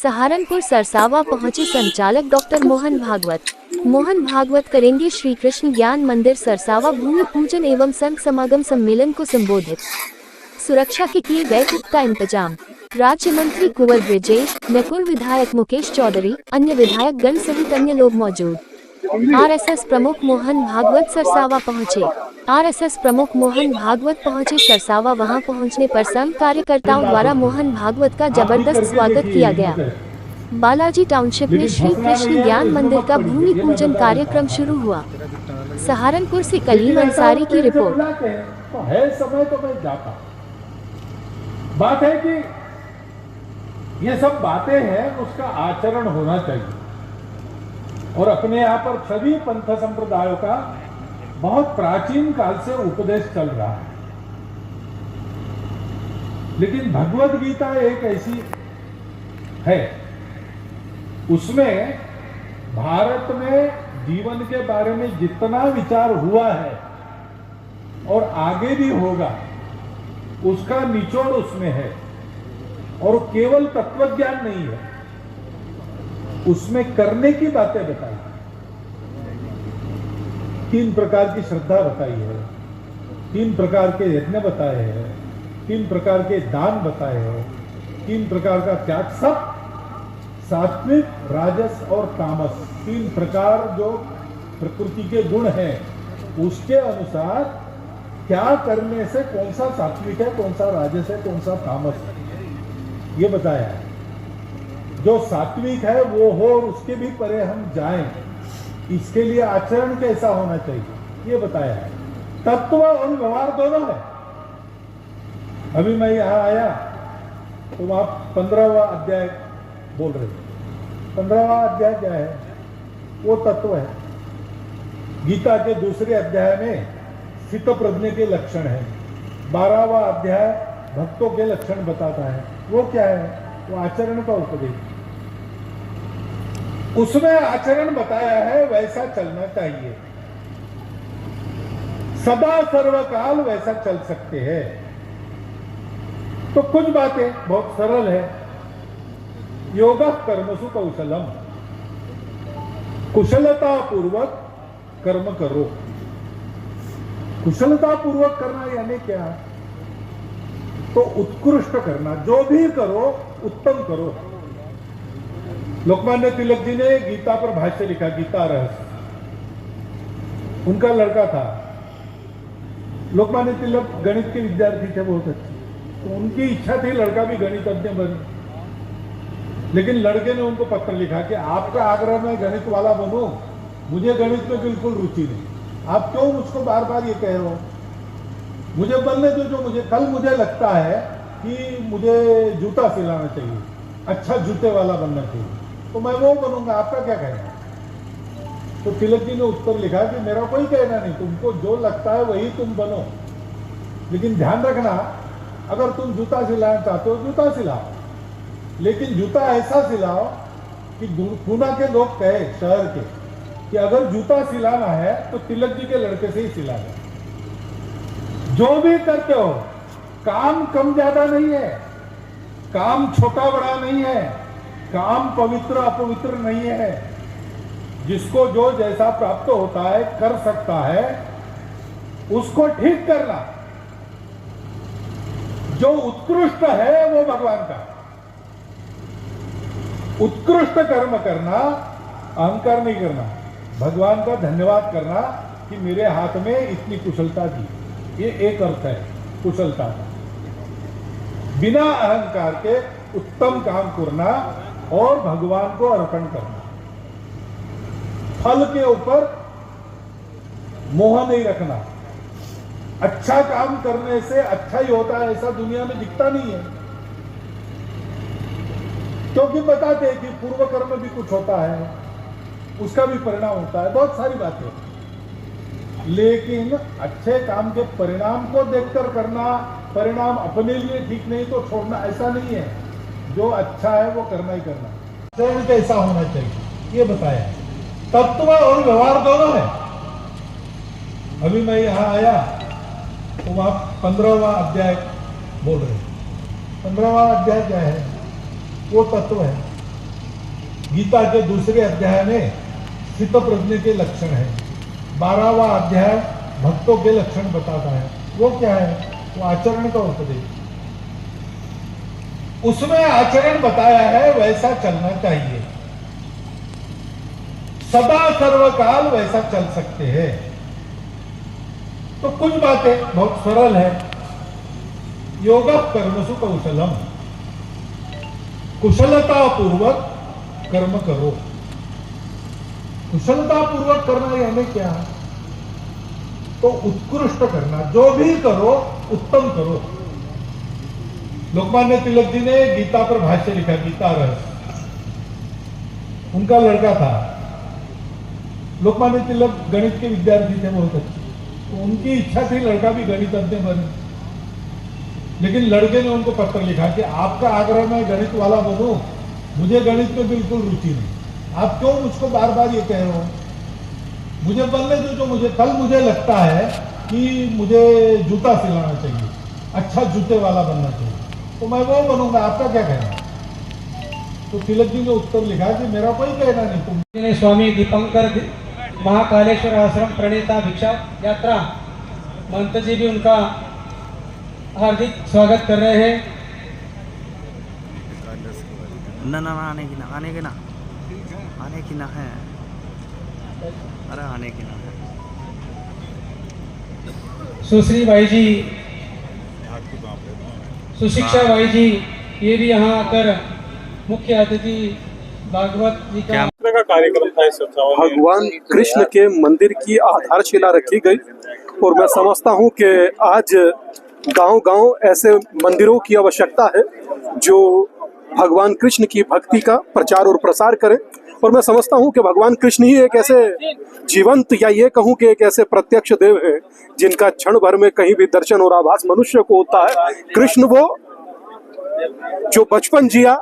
सहारनपुर सरसावा पहुंचे संचालक डॉक्टर मोहन भागवत। मोहन भागवत करेंगे श्री कृष्ण ज्ञान मंदिर सरसावा भूमि पूजन एवं संत समागम सम्मेलन को संबोधित। सुरक्षा के किए गए पुख्ता इंतजाम। राज्य मंत्री कुंवर ब्रिजेश, नकुल विधायक मुकेश चौधरी, अन्य विधायक गण सहित अन्य लोग मौजूद। आरएसएस प्रमुख मोहन भागवत सरसावा पहुंचे। आरएसएस प्रमुख मोहन भागवत पहुंचे सरसावा। वहां पहुंचने पर संघ कार्यकर्ताओं द्वारा मोहन भागवत का जबरदस्त स्वागत किया गया। बालाजी टाउनशिप में श्री कृष्ण ज्ञान मंदिर का भूमि पूजन कार्यक्रम शुरू हुआ। सहारनपुर से कलीम अंसारी की रिपोर्ट। है समय तो मैं जाता। बात है कि ये सब बातें हैं, उसका आचरण होना चाहिए। और अपने यहाँ पर सभी पंथ संप्रदायों का बहुत प्राचीन काल से उपदेश चल रहा है। लेकिन भगवत गीता एक ऐसी है, उसमें भारत में जीवन के बारे में जितना विचार हुआ है और आगे भी होगा, उसका निचोड़ उसमें है। और केवल तत्वज्ञान नहीं है, उसमें करने की बातें बताई। 3 प्रकार की श्रद्धा बताई है, 3 प्रकार के यज्ञ बताए हैं, 3 प्रकार के दान बताए हैं, 3 प्रकार का त्याग, सब सात्विक, राजस और तामस, 3 प्रकार जो प्रकृति के गुण हैं, उसके अनुसार क्या करने से कौन सा सात्विक है, कौन सा राजस है, कौन सा तामस है, ये बताया है। जो सात्विक है वो हो और उसके भी परे हम जाएं, इसके लिए आचरण कैसा होना चाहिए ये बताया है। तत्व और व्यवहार दोनों है। अभी मैं यहां आया तो आप 15वां अध्याय बोल रहे थे। 15वां अध्याय क्या है? वो तत्व है। गीता के दूसरे अध्याय में स्थित प्रज्ञ के लक्षण है। 12वां अध्याय भक्तों के लक्षण बताता है। वो क्या है? वो आचरण का उपदेश। उसमें आचरण बताया है, वैसा चलना चाहिए। सदा सर्वकाल वैसा चल सकते हैं। तो कुछ बातें बहुत सरल है। योगा कर्मसु कौशलम, कुशलता पूर्वक कर्म करो। कुशलता पूर्वक करना यानी क्या? तो उत्कृष्ट करना। जो भी करो उत्तम करो। लोकमान्य तिलक जी ने गीता पर भाष्य लिखा, गीता रहस्य। उनका लड़का था। लोकमान्य तिलक गणित के विद्यार्थी थे बहुत अच्छे, तो उनकी इच्छा थी लड़का भी गणितज्ञ बने। लेकिन लड़के ने उनको पत्र लिखा कि आपका आग्रह मैं गणित वाला बनूं, मुझे गणित में बिल्कुल रुचि नहीं। आप क्यों मुझको बार बार ये कह रहे हो? मुझे बनने दो जो मुझे। कल मुझे लगता है कि मुझे जूता सिलाना चाहिए, अच्छा जूते वाला बनना चाहिए, तो मैं वो बनूंगा। आपका क्या कहना है? तो तिलक जी ने उत्तर लिखा कि मेरा कोई कहना नहीं, तुमको जो लगता है वही तुम बनो। लेकिन ध्यान रखना, अगर तुम जूता सिलाना चाहते हो जूता सिलाओ, लेकिन जूता ऐसा सिलाओ कि पूना के लोग कहे, शहर के, कि अगर जूता सिलाना है तो तिलक जी के लड़के से ही सिलाना। जो भी करते हो, काम कम ज्यादा नहीं है, काम छोटा बड़ा नहीं है, काम पवित्र अपवित्र नहीं है। जिसको जो जैसा प्राप्त होता है कर सकता है, उसको ठीक करना। जो उत्कृष्ट है वो भगवान का। उत्कृष्ट कर्म करना, अहंकार नहीं करना, भगवान का धन्यवाद करना कि मेरे हाथ में इतनी कुशलता दी। ये एक अर्थ है कुशलता का। बिना अहंकार के उत्तम काम करना और भगवान को अर्पण करना। फल के ऊपर मोह नहीं रखना। अच्छा काम करने से अच्छा ही होता है ऐसा दुनिया में दिखता नहीं है, क्योंकि बताते हैं कि पूर्व कर्म भी कुछ होता है, उसका भी परिणाम होता है, बहुत सारी बातें। लेकिन अच्छे काम के परिणाम को देखकर करना, परिणाम अपने लिए ठीक नहीं तो छोड़ना, ऐसा नहीं है। जो अच्छा है वो करना ही करना। आचरण कैसा होना चाहिए ये बताया। तत्व और व्यवहार दोनों है। अभी मैं यहां आया तो आप 15वां अध्याय बोल रहे हैं। 15वां अध्याय क्या है? वो तत्व है। गीता के दूसरे अध्याय में स्थितप्रज्ञ के लक्षण है। 12वां अध्याय भक्तों के लक्षण बताता है। वो क्या है? वो आचरण का उपदेश। उसमें आचरण बताया है वैसा चलना चाहिए, सदा सर्वकाल वैसा चल सकते हैं। तो कुछ बातें बहुत सरल है। योग कर्मसु कौशलम, कुशलता पूर्वक कर्म करो। कुशलता पूर्वक करना यानी क्या? तो उत्कृष्ट करना, जो भी करो उत्तम करो। लोकमान्य तिलक जी ने गीता पर भाष्य लिखा, गीता रस। उनका लड़का था, लोकमान्य तिलक गणित के विद्यार्थी थे बहुत अच्छे, तो उनकी इच्छा थी लड़का भी गणितज्ञ बने। लेकिन लड़के ने उनको पत्र लिखा कि आपका आग्रह मैं गणित वाला बनूं, मुझे गणित में बिल्कुल रुचि नहीं, आप क्यों मुझको बार बार ये कह रहे हो? मुझे बनने दो जो मुझे, कल मुझे लगता है कि मुझे जूता सिलाना चाहिए, अच्छा जूते वाला बनना चाहिए, तो मैं वो बनूंगा, आपका क्या कहना? तो तिलक जी ने उत्तर लिखा कि मेरा कोई कहना नहीं। तुम स्वामी दीपंकर महाकालेश्वर आश्रम प्रणेता भिक्षा यात्रा महंत जी भी उनका हार्दिक स्वागत कर रहे हैं। ना ना ना आने की ना, आने की ना, आने की ना है, अरे आने की ना है। सुश्री भाई जी, सुशिक्षा भाई जी, ये भी यहाँ आकर मुख्य अतिथि भागवत जी का कार्यक्रम था। भगवान कृष्ण के मंदिर की आधारशिला रखी गई और मैं समझता हूँ कि आज गांव-गांव ऐसे मंदिरों की आवश्यकता है जो भगवान कृष्ण की भक्ति का प्रचार और प्रसार करें। और मैं समझता हूँ कि भगवान कृष्ण ही एक ऐसे जीवंत, या ये कहूँ कि एक ऐसे प्रत्यक्ष देव है जिनका क्षण भर में कहीं भी दर्शन और आभास मनुष्य को होता है। कृष्ण वो जो बचपन जिया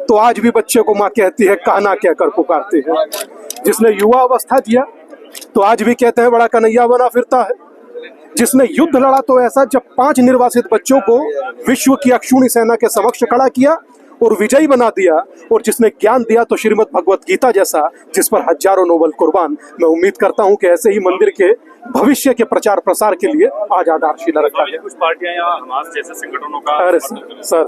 तो आज भी बच्चे को माँ कहती है कान्हा कहकर पुकारते हैं, जिसने युवा अवस्था जिया तो आज भी कहते हैं बड़ा कन्हैया बना फिरता है, जिसने युद्ध लड़ा तो ऐसा जब 5 निर्वासित बच्चों को विश्व की अक्षुणी सेना के समक्ष खड़ा किया और विजयी बना दिया, और जिसने ज्ञान दिया तो श्रीमद् भगवत गीता जैसा, जिस पर हजारों नोबल कुर्बान। मैं उम्मीद करता हूं कि ऐसे ही मंदिर के भविष्य के प्रचार प्रसार के लिए आज आधारशिला रखा है। कुछ पार्टियां या हमारे जैसे संगठनों का अरे सर